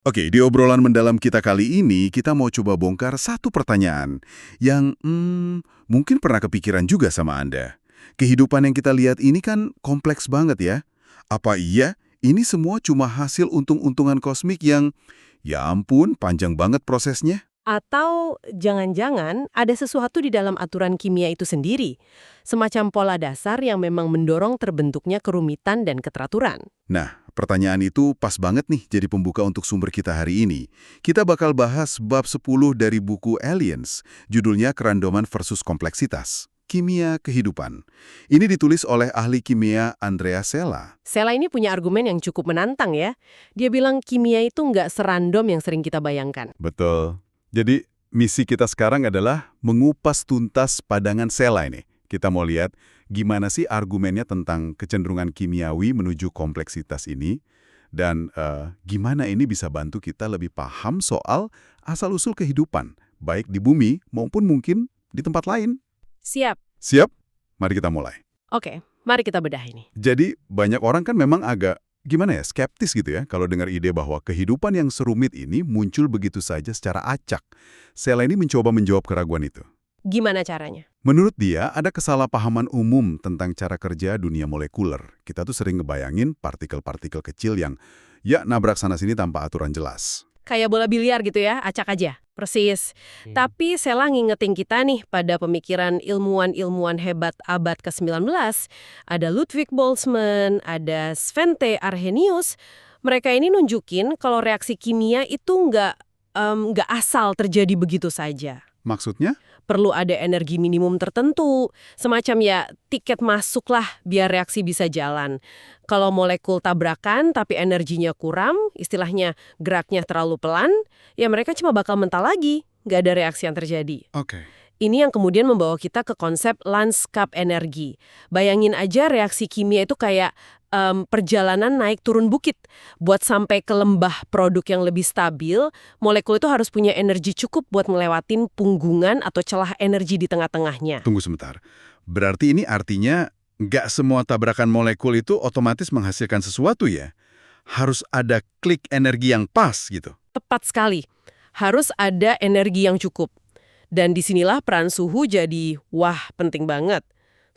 Oke, di obrolan mendalam kita kali ini, kita mau coba bongkar satu pertanyaan yang mungkin pernah kepikiran juga sama Anda. Kehidupan yang kita lihat ini kan kompleks banget ya. Apa iya ini semua cuma hasil untung-untungan kosmik yang, ya ampun, panjang banget prosesnya? Atau jangan-jangan ada sesuatu di dalam aturan kimia itu sendiri, semacam pola dasar yang memang mendorong terbentuknya kerumitan dan keteraturan. Nah, pertanyaan itu pas banget nih jadi pembuka untuk sumber kita hari ini. Kita bakal bahas bab 10 dari buku Aliens, judulnya Kerandoman versus Kompleksitas. Kimia Kehidupan. Ini ditulis oleh ahli kimia Andrea Sella. Sela ini punya argumen yang cukup menantang ya. Dia bilang kimia itu nggak serandom yang sering kita bayangkan. Betul. Jadi, misi kita sekarang adalah mengupas tuntas padangan Sella ini. Kita mau lihat gimana sih argumennya tentang kecenderungan kimiawi menuju kompleksitas ini, dan gimana ini bisa bantu kita lebih paham soal asal-usul kehidupan, baik di bumi maupun mungkin di tempat lain. Siap. Siap? Mari kita mulai. Oke, mari kita bedah ini. Jadi, banyak orang kan memang agak, gimana ya, skeptis gitu ya, kalau dengar ide bahwa kehidupan yang serumit ini muncul begitu saja secara acak. Sela ini mencoba menjawab keraguan itu. Gimana caranya? Menurut dia, ada kesalahpahaman umum tentang cara kerja dunia molekuler. Kita tuh sering ngebayangin partikel-partikel kecil yang, ya, nabrak sana-sini tanpa aturan jelas. Kayak bola biliar gitu ya, acak aja. Persis. Tapi Sela ngingetin kita nih pada pemikiran ilmuwan-ilmuwan hebat abad ke-19. Ada Ludwig Boltzmann, ada Svante Arrhenius. Mereka ini nunjukin kalau reaksi kimia itu nggak asal terjadi begitu saja. Maksudnya? Perlu ada energi minimum tertentu, semacam ya tiket masuk lah biar reaksi bisa jalan. Kalau molekul tabrakan tapi energinya kurang, istilahnya geraknya terlalu pelan, ya mereka cuma bakal mental lagi, nggak ada reaksi yang terjadi. Oke. Ini yang kemudian membawa kita ke konsep lanskap energi. Bayangin aja reaksi kimia itu kayak perjalanan naik turun bukit. Buat sampai ke lembah produk yang lebih stabil, molekul itu harus punya energi cukup buat ngelewatin punggungan atau celah energi di tengah-tengahnya. Tunggu sebentar. Berarti ini artinya nggak semua tabrakan molekul itu otomatis menghasilkan sesuatu ya? Harus ada klik energi yang pas gitu. Tepat sekali. Harus ada energi yang cukup. Dan disinilah peran suhu jadi, wah, penting banget.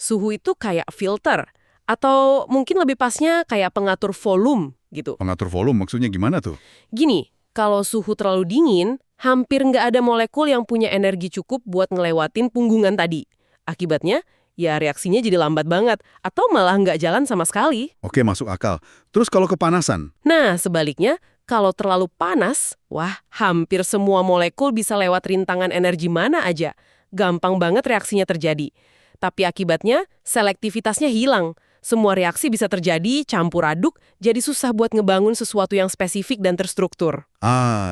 Suhu itu kayak filter. Atau mungkin lebih pasnya kayak pengatur volume gitu. Pengatur volume maksudnya gimana tuh? Gini, kalau suhu terlalu dingin, hampir nggak ada molekul yang punya energi cukup buat ngelewatin punggungan tadi. Akibatnya, ya reaksinya jadi lambat banget. Atau malah nggak jalan sama sekali. Oke, masuk akal. Terus kalau kepanasan? Nah, sebaliknya, kalau terlalu panas, wah, hampir semua molekul bisa lewat rintangan energi mana aja. Gampang banget reaksinya terjadi. Tapi akibatnya, selektivitasnya hilang. Semua reaksi bisa terjadi, campur aduk, jadi susah buat ngebangun sesuatu yang spesifik dan terstruktur.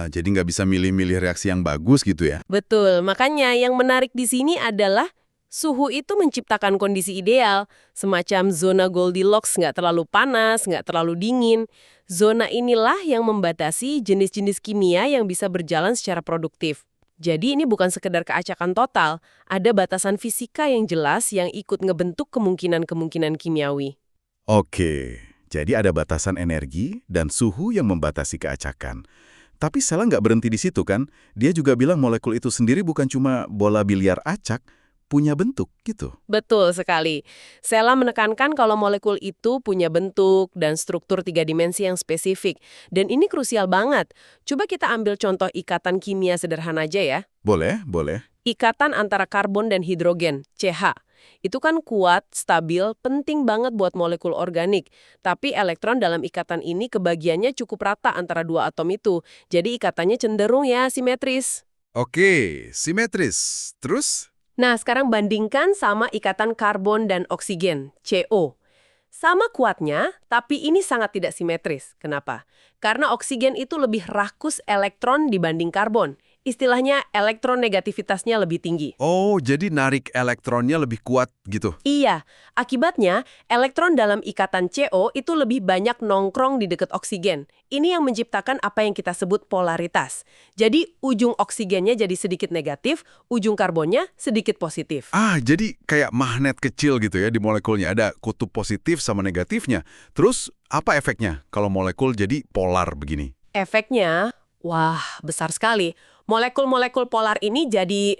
Jadi nggak bisa milih-milih reaksi yang bagus gitu ya? Betul, makanya yang menarik di sini adalah suhu itu menciptakan kondisi ideal, semacam zona Goldilocks, nggak terlalu panas, nggak terlalu dingin. Zona inilah yang membatasi jenis-jenis kimia yang bisa berjalan secara produktif. Jadi ini bukan sekedar keacakan total, ada batasan fisika yang jelas yang ikut ngebentuk kemungkinan-kemungkinan kimiawi. Oke, jadi ada batasan energi dan suhu yang membatasi keacakan. Tapi Sela nggak berhenti di situ kan? Dia juga bilang molekul itu sendiri bukan cuma bola biliar acak, punya bentuk gitu. Betul sekali. Sela menekankan kalau molekul itu punya bentuk dan struktur tiga dimensi yang spesifik. Dan ini krusial banget. Coba kita ambil contoh ikatan kimia sederhana aja ya. Boleh, boleh. Ikatan antara karbon dan hidrogen, CH. Itu kan kuat, stabil, penting banget buat molekul organik. Tapi elektron dalam ikatan ini kebagiannya cukup rata antara dua atom itu. Jadi ikatannya cenderung ya simetris. Oke, simetris. Terus? Nah, sekarang bandingkan sama ikatan karbon dan oksigen, CO. Sama kuatnya, tapi ini sangat tidak simetris. Kenapa? Karena oksigen itu lebih rakus elektron dibanding karbon. Istilahnya elektronegativitasnya lebih tinggi. Oh, jadi narik elektronnya lebih kuat gitu. Iya, akibatnya elektron dalam ikatan CO itu lebih banyak nongkrong di dekat oksigen. Ini yang menciptakan apa yang kita sebut polaritas. Jadi ujung oksigennya jadi sedikit negatif, ujung karbonnya sedikit positif. Jadi kayak magnet kecil gitu ya di molekulnya. Ada kutub positif sama negatifnya. Terus apa efeknya kalau molekul jadi polar begini? Efeknya, Wah, besar sekali. Molekul-molekul polar ini jadi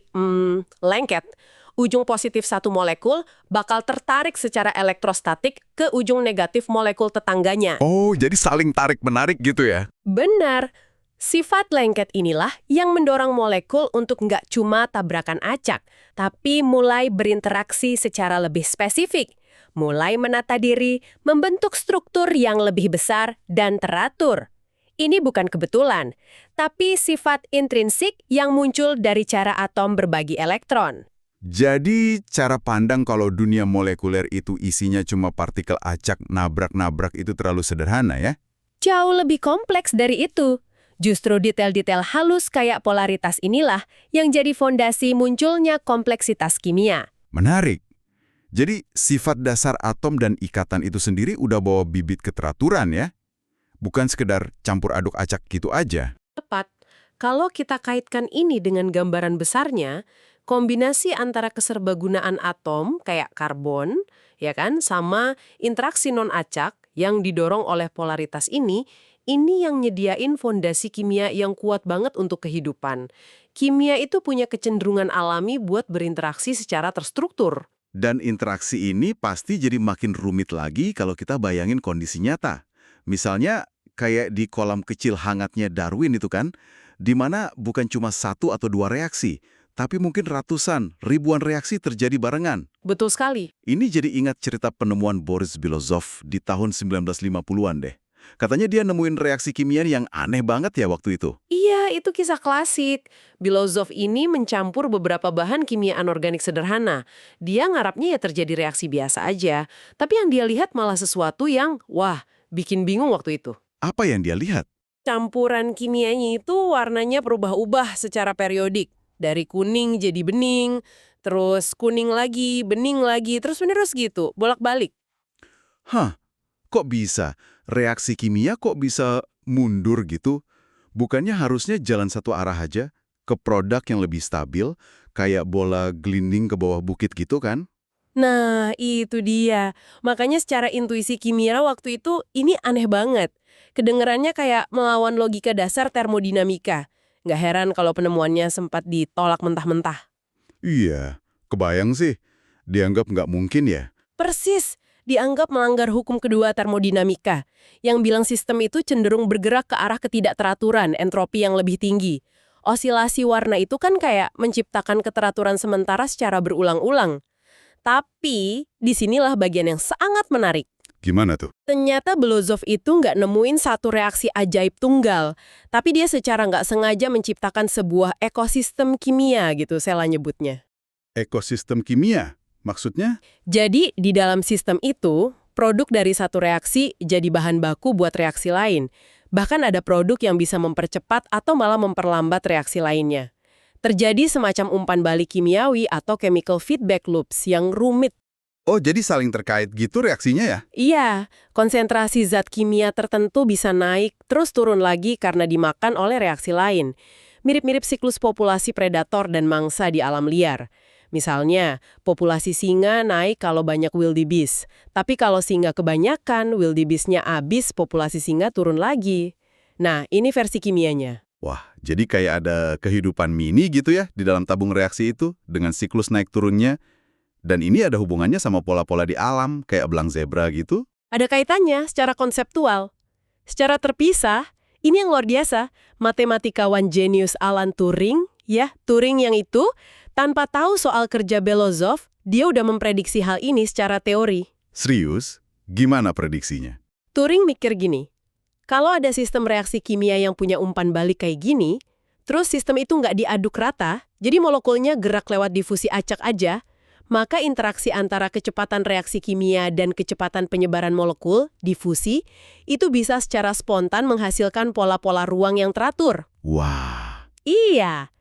lengket. Ujung positif satu molekul bakal tertarik secara elektrostatik ke ujung negatif molekul tetangganya. Oh, jadi saling tarik-menarik gitu ya? Benar. Sifat lengket inilah yang mendorong molekul untuk nggak cuma tabrakan acak, tapi mulai berinteraksi secara lebih spesifik. Mulai menata diri, membentuk struktur yang lebih besar dan teratur. Ini bukan kebetulan, tapi sifat intrinsik yang muncul dari cara atom berbagi elektron. Jadi cara pandang kalau dunia molekuler itu isinya cuma partikel acak nabrak-nabrak itu terlalu sederhana ya? Jauh lebih kompleks dari itu. Justru detail-detail halus kayak polaritas inilah yang jadi fondasi munculnya kompleksitas kimia. Menarik. Jadi sifat dasar atom dan ikatan itu sendiri udah bawa bibit keteraturan ya? Bukan sekedar campur aduk acak gitu aja. Tepat. Kalau kita kaitkan ini dengan gambaran besarnya, kombinasi antara keserbagunaan atom kayak karbon, ya kan, sama interaksi non-acak yang didorong oleh polaritas ini yang nyediain fondasi kimia yang kuat banget untuk kehidupan. Kimia itu punya kecenderungan alami buat berinteraksi secara terstruktur. Dan interaksi ini pasti jadi makin rumit lagi kalau kita bayangin kondisi nyata. Misalnya kayak di kolam kecil hangatnya Darwin itu kan, di mana bukan cuma satu atau dua reaksi, tapi mungkin ratusan, ribuan reaksi terjadi barengan. Betul sekali. Ini jadi ingat cerita penemuan Boris Belozov di tahun 1950-an deh. Katanya dia nemuin reaksi kimia yang aneh banget ya waktu itu. Iya, itu kisah klasik. Belozov ini mencampur beberapa bahan kimia anorganik sederhana. Dia ngarapnya ya terjadi reaksi biasa aja. Tapi yang dia lihat malah sesuatu yang, wah, bikin bingung waktu itu. Apa yang dia lihat? Campuran kimianya itu warnanya berubah-ubah secara periodik. Dari kuning jadi bening, terus kuning lagi, bening lagi, terus-menerus gitu, bolak-balik. Hah, kok bisa? Reaksi kimia kok bisa mundur gitu? Bukannya harusnya jalan satu arah aja, ke produk yang lebih stabil, kayak bola gelinding ke bawah bukit gitu kan? Nah, itu dia. Makanya secara intuisi kimia waktu itu ini aneh banget. Kedengerannya kayak melawan logika dasar termodinamika. Nggak heran kalau penemuannya sempat ditolak mentah-mentah. Iya, kebayang sih. Dianggap nggak mungkin ya? Persis, dianggap melanggar hukum kedua termodinamika, yang bilang sistem itu cenderung bergerak ke arah ketidakteraturan, entropi yang lebih tinggi. Osilasi warna itu kan kayak menciptakan keteraturan sementara secara berulang-ulang. Tapi, disinilah bagian yang sangat menarik. Gimana tuh? Ternyata Belozov itu nggak nemuin satu reaksi ajaib tunggal, tapi dia secara nggak sengaja menciptakan sebuah ekosistem kimia gitu, Sela nyebutnya. Ekosistem kimia? Maksudnya? Jadi, di dalam sistem itu, produk dari satu reaksi jadi bahan baku buat reaksi lain. Bahkan ada produk yang bisa mempercepat atau malah memperlambat reaksi lainnya. Terjadi semacam umpan balik kimiawi atau chemical feedback loops yang rumit. Oh, jadi saling terkait gitu reaksinya ya? Iya, konsentrasi zat kimia tertentu bisa naik, terus turun lagi karena dimakan oleh reaksi lain. Mirip-mirip siklus populasi predator dan mangsa di alam liar. Misalnya, populasi singa naik kalau banyak wildebeest. Tapi kalau singa kebanyakan, wildebeest-nya habis, populasi singa turun lagi. Nah, ini versi kimianya. Wah, jadi kayak ada kehidupan mini gitu ya di dalam tabung reaksi itu dengan siklus naik turunnya. Dan ini ada hubungannya sama pola-pola di alam, kayak belang zebra gitu? Ada kaitannya secara konseptual. Secara terpisah, ini yang luar biasa, matematikawan jenius Alan Turing, Turing yang itu, tanpa tahu soal kerja Belozov, dia udah memprediksi hal ini secara teori. Serius? Gimana prediksinya? Turing mikir gini, kalau ada sistem reaksi kimia yang punya umpan balik kayak gini, terus sistem itu nggak diaduk rata, jadi molekulnya gerak lewat difusi acak aja, maka interaksi antara kecepatan reaksi kimia dan kecepatan penyebaran molekul, difusi, itu bisa secara spontan menghasilkan pola-pola ruang yang teratur. Wah. Iya,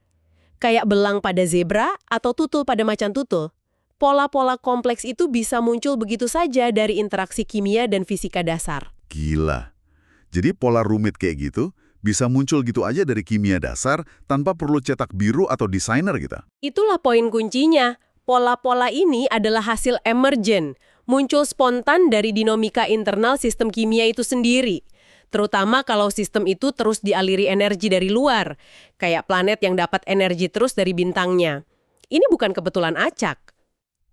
kayak belang pada zebra atau tutul pada macan tutul. Pola-pola kompleks itu bisa muncul begitu saja dari interaksi kimia dan fisika dasar. Gila. Jadi pola rumit kayak gitu bisa muncul gitu aja dari kimia dasar tanpa perlu cetak biru atau desainer gitu. Itulah poin kuncinya. Pola-pola ini adalah hasil emergen, muncul spontan dari dinamika internal sistem kimia itu sendiri. Terutama kalau sistem itu terus dialiri energi dari luar, kayak planet yang dapat energi terus dari bintangnya. Ini bukan kebetulan acak.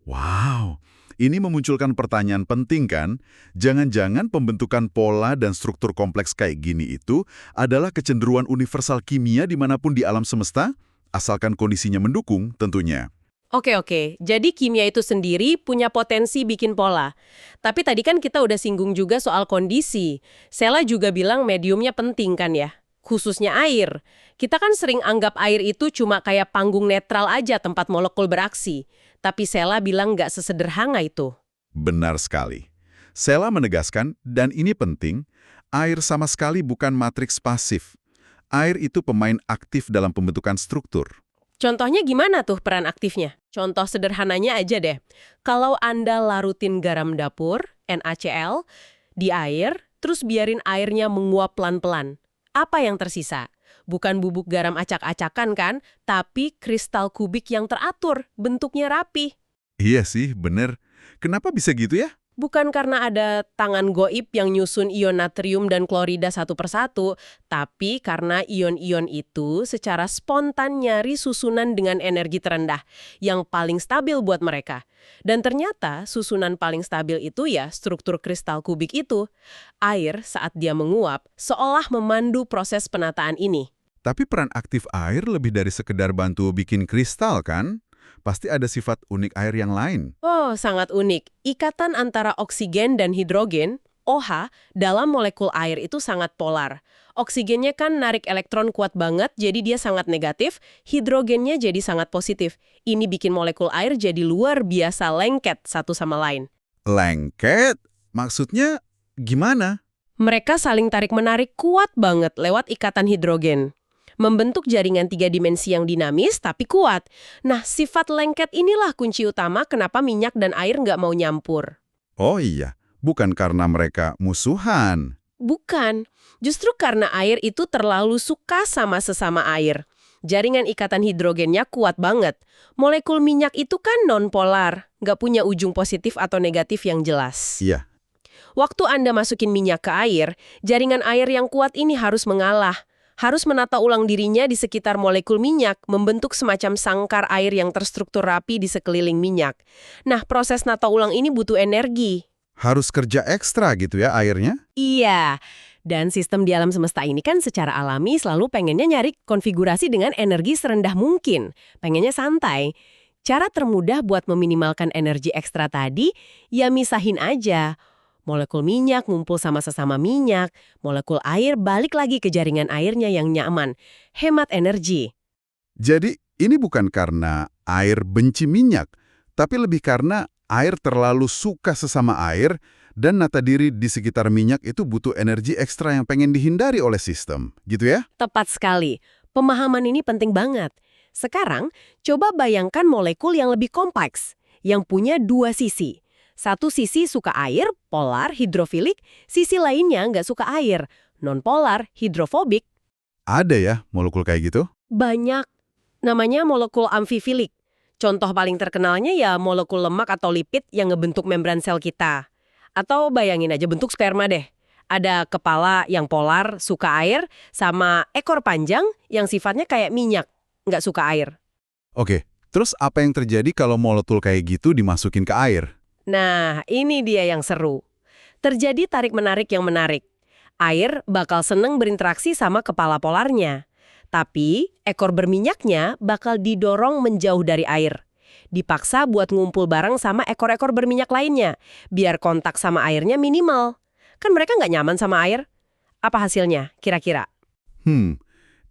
Wow, ini memunculkan pertanyaan penting kan? Jangan-jangan pembentukan pola dan struktur kompleks kayak gini itu adalah kecenderungan universal kimia dimanapun di alam semesta? Asalkan kondisinya mendukung tentunya. Oke. Jadi kimia itu sendiri punya potensi bikin pola. Tapi tadi kan kita udah singgung juga soal kondisi. Sela juga bilang mediumnya penting kan ya? Khususnya air. Kita kan sering anggap air itu cuma kayak panggung netral aja tempat molekul beraksi. Tapi Sela bilang nggak sesederhana itu. Benar sekali. Sela menegaskan, dan ini penting, air sama sekali bukan matriks pasif. Air itu pemain aktif dalam pembentukan struktur. Contohnya gimana tuh peran aktifnya? Contoh sederhananya aja deh. Kalau Anda larutin garam dapur, NaCl, di air, terus biarin airnya menguap pelan-pelan. Apa yang tersisa? Bukan bubuk garam acak-acakan kan, tapi kristal kubik yang teratur, bentuknya rapi. Iya sih, bener. Kenapa bisa gitu ya? Bukan karena ada tangan goib yang nyusun ion natrium dan klorida satu persatu, tapi karena ion-ion itu secara spontan nyari susunan dengan energi terendah, yang paling stabil buat mereka. Dan ternyata susunan paling stabil itu ya struktur kristal kubik itu. Air saat dia menguap seolah memandu proses penataan ini. Tapi peran aktif air lebih dari sekedar bantu bikin kristal kan? Pasti ada sifat unik air yang lain. Oh, sangat unik. Ikatan antara oksigen dan hidrogen, OH, dalam molekul air itu sangat polar. Oksigennya kan narik elektron kuat banget, jadi dia sangat negatif. Hidrogennya jadi sangat positif. Ini bikin molekul air jadi luar biasa lengket satu sama lain. Lengket? Maksudnya gimana? Mereka saling tarik-menarik kuat banget lewat ikatan hidrogen. Membentuk jaringan 3 dimensi yang dinamis tapi kuat. Nah, sifat lengket inilah kunci utama kenapa minyak dan air nggak mau nyampur. Oh iya, bukan karena mereka musuhan. Bukan, justru karena air itu terlalu suka sama sesama air. Jaringan ikatan hidrogennya kuat banget. Molekul minyak itu kan non-polar, nggak punya ujung positif atau negatif yang jelas. Iya. Waktu Anda masukin minyak ke air, jaringan air yang kuat ini harus mengalah. Harus menata ulang dirinya di sekitar molekul minyak, membentuk semacam sangkar air yang terstruktur rapi di sekeliling minyak. Nah, proses nata ulang ini butuh energi. Harus kerja ekstra gitu ya airnya? Iya, dan sistem di alam semesta ini kan secara alami selalu pengennya nyari konfigurasi dengan energi serendah mungkin. Pengennya santai. Cara termudah buat meminimalkan energi ekstra tadi, ya misahin aja. Molekul minyak ngumpul sama sesama minyak, molekul air balik lagi ke jaringan airnya yang nyaman. Hemat energi. Jadi ini bukan karena air benci minyak, tapi lebih karena air terlalu suka sesama air dan nata diri di sekitar minyak itu butuh energi ekstra yang pengen dihindari oleh sistem. Gitu ya? Tepat sekali. Pemahaman ini penting banget. Sekarang, coba bayangkan molekul yang lebih kompleks, yang punya 2 sisi. Satu sisi suka air, polar, hidrofilik, sisi lainnya nggak suka air, non-polar, hidrofobik. Ada ya molekul kayak gitu? Banyak. Namanya molekul amfifilik. Contoh paling terkenalnya ya molekul lemak atau lipid yang ngebentuk membran sel kita. Atau bayangin aja bentuk sperma deh. Ada kepala yang polar, suka air, sama ekor panjang yang sifatnya kayak minyak, nggak suka air. Oke, terus apa yang terjadi kalau molekul kayak gitu dimasukin ke air? Nah, ini dia yang seru. Terjadi tarik-menarik yang menarik. Air bakal seneng berinteraksi sama kepala polarnya. Tapi, ekor berminyaknya bakal didorong menjauh dari air. Dipaksa buat ngumpul bareng sama ekor-ekor berminyak lainnya, biar kontak sama airnya minimal. Kan mereka nggak nyaman sama air. Apa hasilnya, kira-kira?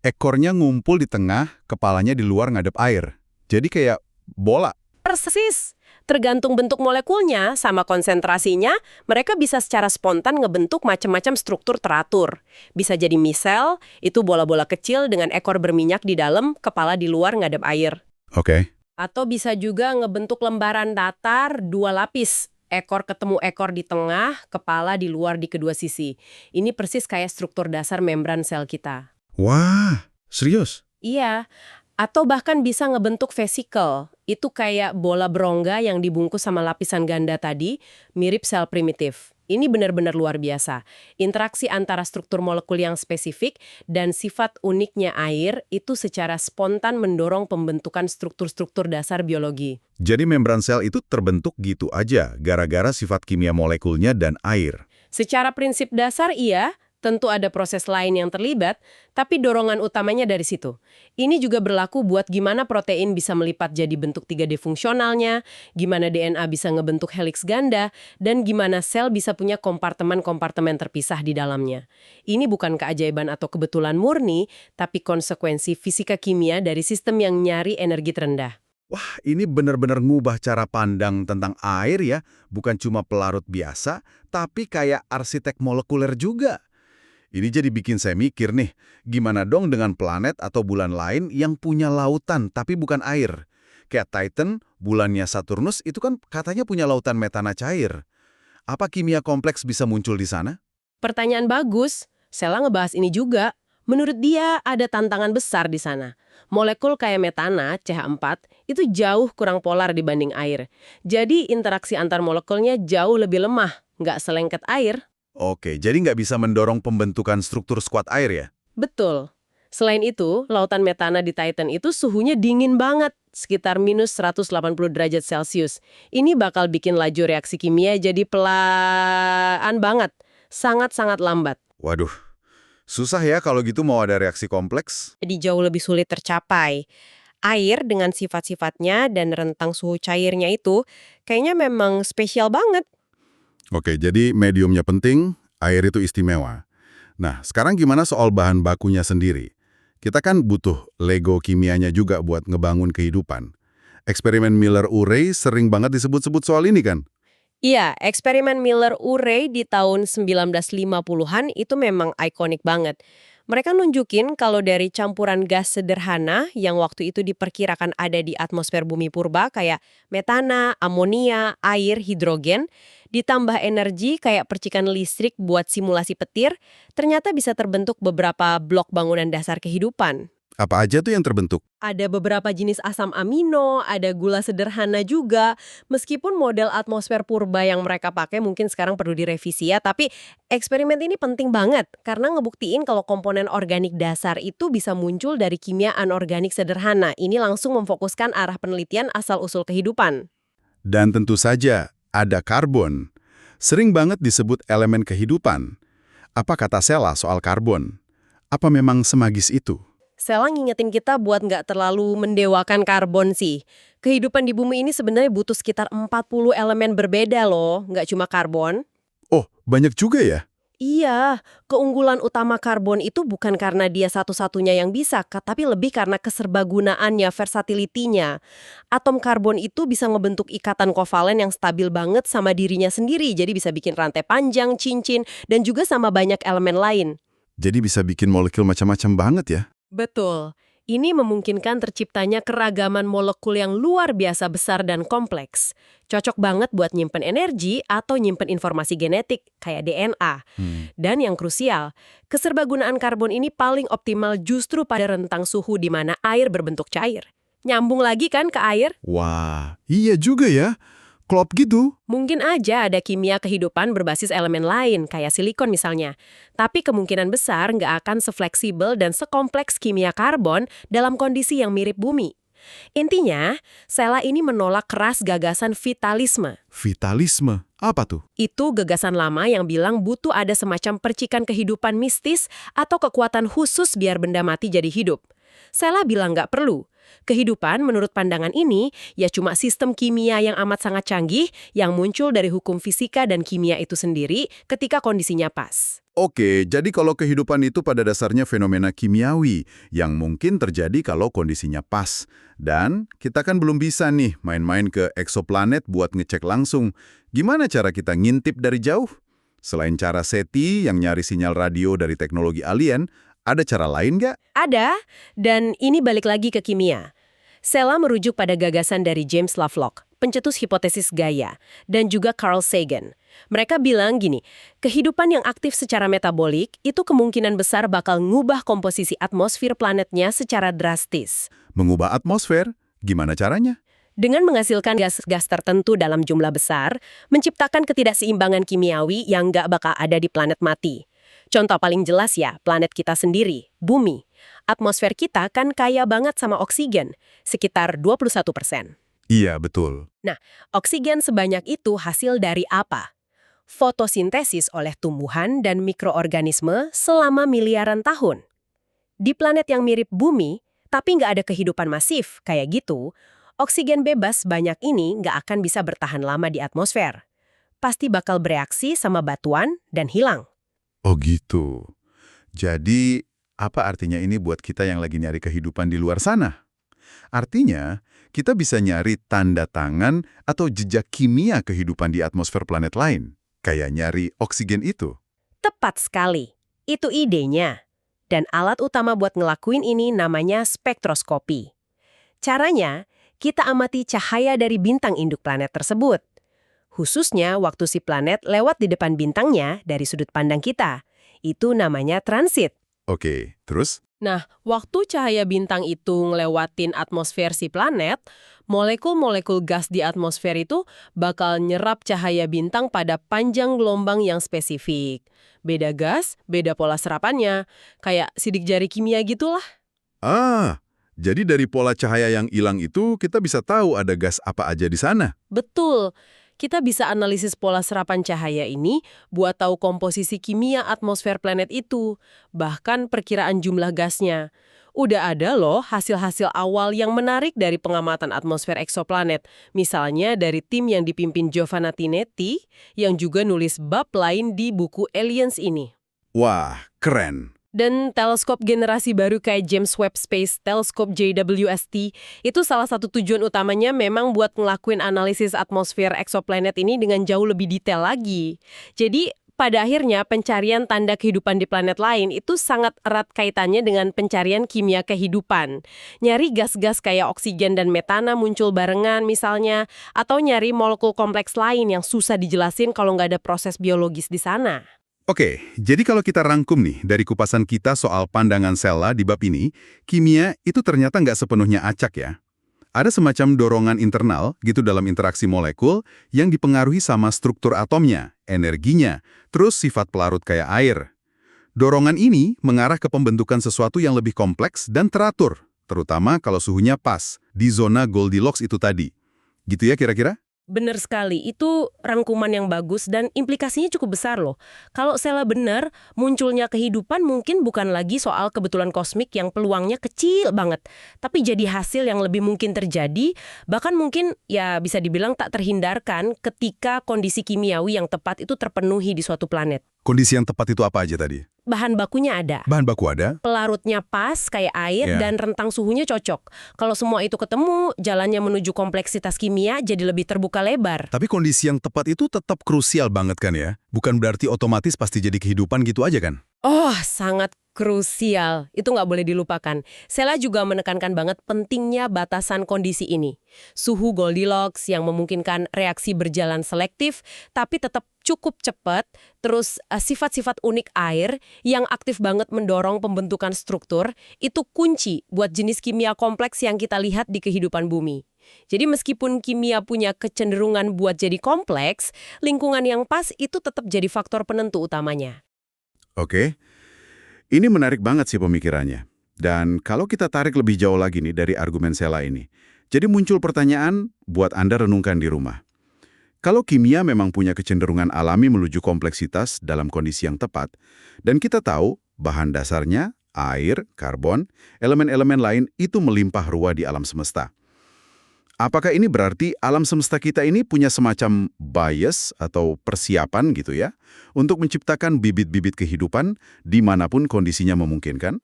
Ekornya ngumpul di tengah, kepalanya di luar ngadep air. Jadi kayak bola. Persis. Tergantung bentuk molekulnya sama konsentrasinya, mereka bisa secara spontan ngebentuk macam-macam struktur teratur. Bisa jadi misel, itu bola-bola kecil dengan ekor berminyak di dalam, kepala di luar ngadep air. Oke. Atau bisa juga ngebentuk lembaran datar 2 lapis. Ekor ketemu ekor di tengah, kepala di luar di kedua sisi. Ini persis kayak struktur dasar membran sel kita. Wah, serius? Iya. Atau bahkan bisa ngebentuk vesikel. Itu kayak bola berongga yang dibungkus sama lapisan ganda tadi, mirip sel primitif. Ini benar-benar luar biasa. Interaksi antara struktur molekul yang spesifik dan sifat uniknya air itu secara spontan mendorong pembentukan struktur-struktur dasar biologi. Jadi membran sel itu terbentuk gitu aja, gara-gara sifat kimia molekulnya dan air. Secara prinsip dasar iya, tentu ada proses lain yang terlibat, tapi dorongan utamanya dari situ. Ini juga berlaku buat gimana protein bisa melipat jadi bentuk 3D fungsionalnya, gimana DNA bisa ngebentuk heliks ganda, dan gimana sel bisa punya kompartemen-kompartemen terpisah di dalamnya. Ini bukan keajaiban atau kebetulan murni, tapi konsekuensi fisika kimia dari sistem yang nyari energi terendah. Wah, ini benar-benar ngubah cara pandang tentang air ya, bukan cuma pelarut biasa, tapi kayak arsitek molekuler juga. Ini jadi bikin saya mikir nih, gimana dong dengan planet atau bulan lain yang punya lautan tapi bukan air? Kayak Titan, bulannya Saturnus itu kan katanya punya lautan metana cair. Apa kimia kompleks bisa muncul di sana? Pertanyaan bagus. Sela ngebahas ini juga. Menurut dia, ada tantangan besar di sana. Molekul kayak metana, CH4, itu jauh kurang polar dibanding air. Jadi, interaksi antar molekulnya jauh lebih lemah, nggak selengket air. Oke, jadi nggak bisa mendorong pembentukan struktur skuad air ya? Betul. Selain itu, lautan metana di Titan itu suhunya dingin banget, sekitar minus 180 derajat Celcius. Ini bakal bikin laju reaksi kimia jadi pelan banget, sangat-sangat lambat. Waduh, susah ya kalau gitu mau ada reaksi kompleks. Jadi jauh lebih sulit tercapai. Air dengan sifat-sifatnya dan rentang suhu cairnya itu kayaknya memang spesial banget. Oke, jadi mediumnya penting, air itu istimewa. Nah, sekarang gimana soal bahan bakunya sendiri? Kita kan butuh Lego kimianya juga buat ngebangun kehidupan. Eksperimen Miller-Urey sering banget disebut-sebut soal ini kan? Iya, eksperimen Miller-Urey di tahun 1950-an itu memang ikonik banget. Mereka nunjukin kalau dari campuran gas sederhana yang waktu itu diperkirakan ada di atmosfer bumi purba kayak metana, amonia, air, hidrogen, ditambah energi kayak percikan listrik buat simulasi petir, ternyata bisa terbentuk beberapa blok bangunan dasar kehidupan. Apa aja tuh yang terbentuk? Ada beberapa jenis asam amino, ada gula sederhana juga. Meskipun model atmosfer purba yang mereka pakai mungkin sekarang perlu direvisi ya, tapi eksperimen ini penting banget karena ngebuktiin kalau komponen organik dasar itu bisa muncul dari kimia anorganik sederhana. Ini langsung memfokuskan arah penelitian asal-usul kehidupan. Dan tentu saja ada karbon. Sering banget disebut elemen kehidupan. Apa kata Sela soal karbon? Apa memang semagis itu? Sela ngingetin kita buat nggak terlalu mendewakan karbon sih. Kehidupan di bumi ini sebenarnya butuh sekitar 40 elemen berbeda loh, nggak cuma karbon. Oh, banyak juga ya? Iya, keunggulan utama karbon itu bukan karena dia satu-satunya yang bisa, tapi lebih karena keserbagunaannya, versatility-nya. Atom karbon itu bisa ngebentuk ikatan kovalen yang stabil banget sama dirinya sendiri, jadi bisa bikin rantai panjang, cincin, dan juga sama banyak elemen lain. Jadi bisa bikin molekul macam-macam banget ya? Betul. Ini memungkinkan terciptanya keragaman molekul yang luar biasa besar dan kompleks. Cocok banget buat nyimpen energi atau nyimpen informasi genetik, kayak DNA. Dan yang krusial, keserbagunaan karbon ini paling optimal justru pada rentang suhu di mana air berbentuk cair. Nyambung lagi kan ke air? Wah, iya juga ya. Klop gitu. Mungkin aja ada kimia kehidupan berbasis elemen lain, kayak silikon misalnya. Tapi kemungkinan besar nggak akan sefleksibel dan sekompleks kimia karbon dalam kondisi yang mirip bumi. Intinya, Sela ini menolak keras gagasan vitalisme. Vitalisme? Apa tuh? Itu gagasan lama yang bilang butuh ada semacam percikan kehidupan mistis atau kekuatan khusus biar benda mati jadi hidup. Sela bilang nggak perlu. Kehidupan menurut pandangan ini ya cuma sistem kimia yang amat sangat canggih yang muncul dari hukum fisika dan kimia itu sendiri ketika kondisinya pas. Oke, jadi kalau kehidupan itu pada dasarnya fenomena kimiawi yang mungkin terjadi kalau kondisinya pas. Dan kita kan belum bisa nih main-main ke eksoplanet buat ngecek langsung. Gimana cara kita ngintip dari jauh? Selain cara SETI yang nyari sinyal radio dari teknologi alien, ada cara lain nggak? Ada, dan ini balik lagi ke kimia. Sela merujuk pada gagasan dari James Lovelock, pencetus hipotesis Gaia, dan juga Carl Sagan. Mereka bilang gini, kehidupan yang aktif secara metabolik itu kemungkinan besar bakal ngubah komposisi atmosfer planetnya secara drastis. Mengubah atmosfer? Gimana caranya? Dengan menghasilkan gas-gas tertentu dalam jumlah besar, menciptakan ketidakseimbangan kimiawi yang nggak bakal ada di planet mati. Contoh paling jelas ya, planet kita sendiri, Bumi. Atmosfer kita kan kaya banget sama oksigen, sekitar 21%. Iya, betul. Nah, oksigen sebanyak itu hasil dari apa? Fotosintesis oleh tumbuhan dan mikroorganisme selama miliaran tahun. Di planet yang mirip Bumi, tapi nggak ada kehidupan masif kayak gitu, oksigen bebas banyak ini nggak akan bisa bertahan lama di atmosfer. Pasti bakal bereaksi sama batuan dan hilang. Oh gitu. Jadi, apa artinya ini buat kita yang lagi nyari kehidupan di luar sana? Artinya, kita bisa nyari tanda tangan atau jejak kimia kehidupan di atmosfer planet lain. Kayak nyari oksigen itu. Tepat sekali. Itu idenya. Dan alat utama buat ngelakuin ini namanya spektroskopi. Caranya, kita amati cahaya dari bintang induk planet tersebut. Khususnya waktu si planet lewat di depan bintangnya dari sudut pandang kita. Itu namanya transit. Oke, terus? Nah, waktu cahaya bintang itu ngelewatin atmosfer si planet, molekul-molekul gas di atmosfer itu bakal nyerap cahaya bintang pada panjang gelombang yang spesifik. Beda gas, beda pola serapannya. Kayak sidik jari kimia gitulah. Ah, jadi dari pola cahaya yang hilang itu kita bisa tahu ada gas apa aja di sana. Betul. Kita bisa analisis pola serapan cahaya ini buat tahu komposisi kimia atmosfer planet itu, bahkan perkiraan jumlah gasnya. Udah ada loh hasil-hasil awal yang menarik dari pengamatan atmosfer eksoplanet, misalnya dari tim yang dipimpin Giovanna Tinetti, yang juga nulis bab lain di buku Aliens ini. Wah, keren. Dan teleskop generasi baru kayak James Webb Space Telescope JWST, itu salah satu tujuan utamanya memang buat ngelakuin analisis atmosfer eksoplanet ini dengan jauh lebih detail lagi. Jadi, pada akhirnya pencarian tanda kehidupan di planet lain itu sangat erat kaitannya dengan pencarian kimia kehidupan. Nyari gas-gas kayak oksigen dan metana muncul barengan misalnya, atau nyari molekul kompleks lain yang susah dijelasin kalau nggak ada proses biologis di sana. Oke, jadi kalau kita rangkum nih dari kupasan kita soal pandangan Sela di bab ini, kimia itu ternyata nggak sepenuhnya acak ya. Ada semacam dorongan internal gitu dalam interaksi molekul yang dipengaruhi sama struktur atomnya, energinya, terus sifat pelarut kayak air. Dorongan ini mengarah ke pembentukan sesuatu yang lebih kompleks dan teratur, terutama kalau suhunya pas, di zona Goldilocks itu tadi. Gitu ya kira-kira? Bener sekali, itu rangkuman yang bagus dan implikasinya cukup besar loh. Kalau Sela benar, munculnya kehidupan mungkin bukan lagi soal kebetulan kosmik yang peluangnya kecil banget, tapi jadi hasil yang lebih mungkin terjadi, bahkan mungkin ya bisa dibilang tak terhindarkan ketika kondisi kimiawi yang tepat itu terpenuhi di suatu planet. Kondisi yang tepat itu apa aja tadi? Bahan bakunya ada. Bahan baku ada? Pelarutnya pas kayak air Ya. dan rentang suhunya cocok. Kalau semua itu ketemu, jalannya menuju kompleksitas kimia jadi lebih terbuka lebar. Tapi kondisi yang tepat itu tetap krusial banget kan ya? Bukan berarti otomatis pasti jadi kehidupan gitu aja kan? Oh, sangat krusial. Itu nggak boleh dilupakan. Sela juga menekankan banget pentingnya batasan kondisi ini. Suhu Goldilocks yang memungkinkan reaksi berjalan selektif, tapi tetap cukup cepat. Terus sifat-sifat unik air yang aktif banget mendorong pembentukan struktur, itu kunci buat jenis kimia kompleks yang kita lihat di kehidupan bumi. Jadi meskipun kimia punya kecenderungan buat jadi kompleks, lingkungan yang pas itu tetap jadi faktor penentu utamanya. Oke, ini menarik banget sih pemikirannya. Dan kalau kita tarik lebih jauh lagi nih dari argumen Sela ini, jadi muncul pertanyaan buat Anda renungkan di rumah. Kalau kimia memang punya kecenderungan alami menuju kompleksitas dalam kondisi yang tepat, dan kita tahu bahan dasarnya, air, karbon, elemen-elemen lain itu melimpah ruah di alam semesta. Apakah ini berarti alam semesta kita ini punya semacam bias atau persiapan gitu ya, untuk menciptakan bibit-bibit kehidupan dimanapun kondisinya memungkinkan?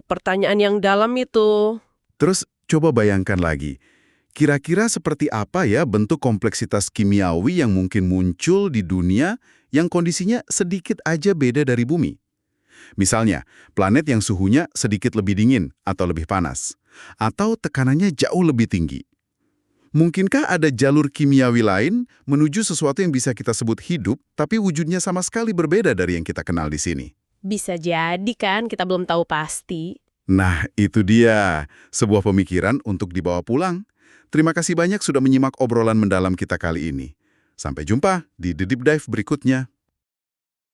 Pertanyaan yang dalam itu. Terus coba bayangkan lagi, kira-kira seperti apa ya bentuk kompleksitas kimiawi yang mungkin muncul di dunia yang kondisinya sedikit aja beda dari bumi? Misalnya, planet yang suhunya sedikit lebih dingin atau lebih panas, atau tekanannya jauh lebih tinggi. Mungkinkah ada jalur kimiawi lain menuju sesuatu yang bisa kita sebut hidup, tapi wujudnya sama sekali berbeda dari yang kita kenal di sini? Bisa jadi kan, kita belum tahu pasti. Nah, itu dia, sebuah pemikiran untuk dibawa pulang. Terima kasih banyak sudah menyimak obrolan mendalam kita kali ini. Sampai jumpa di The Deep Dive berikutnya.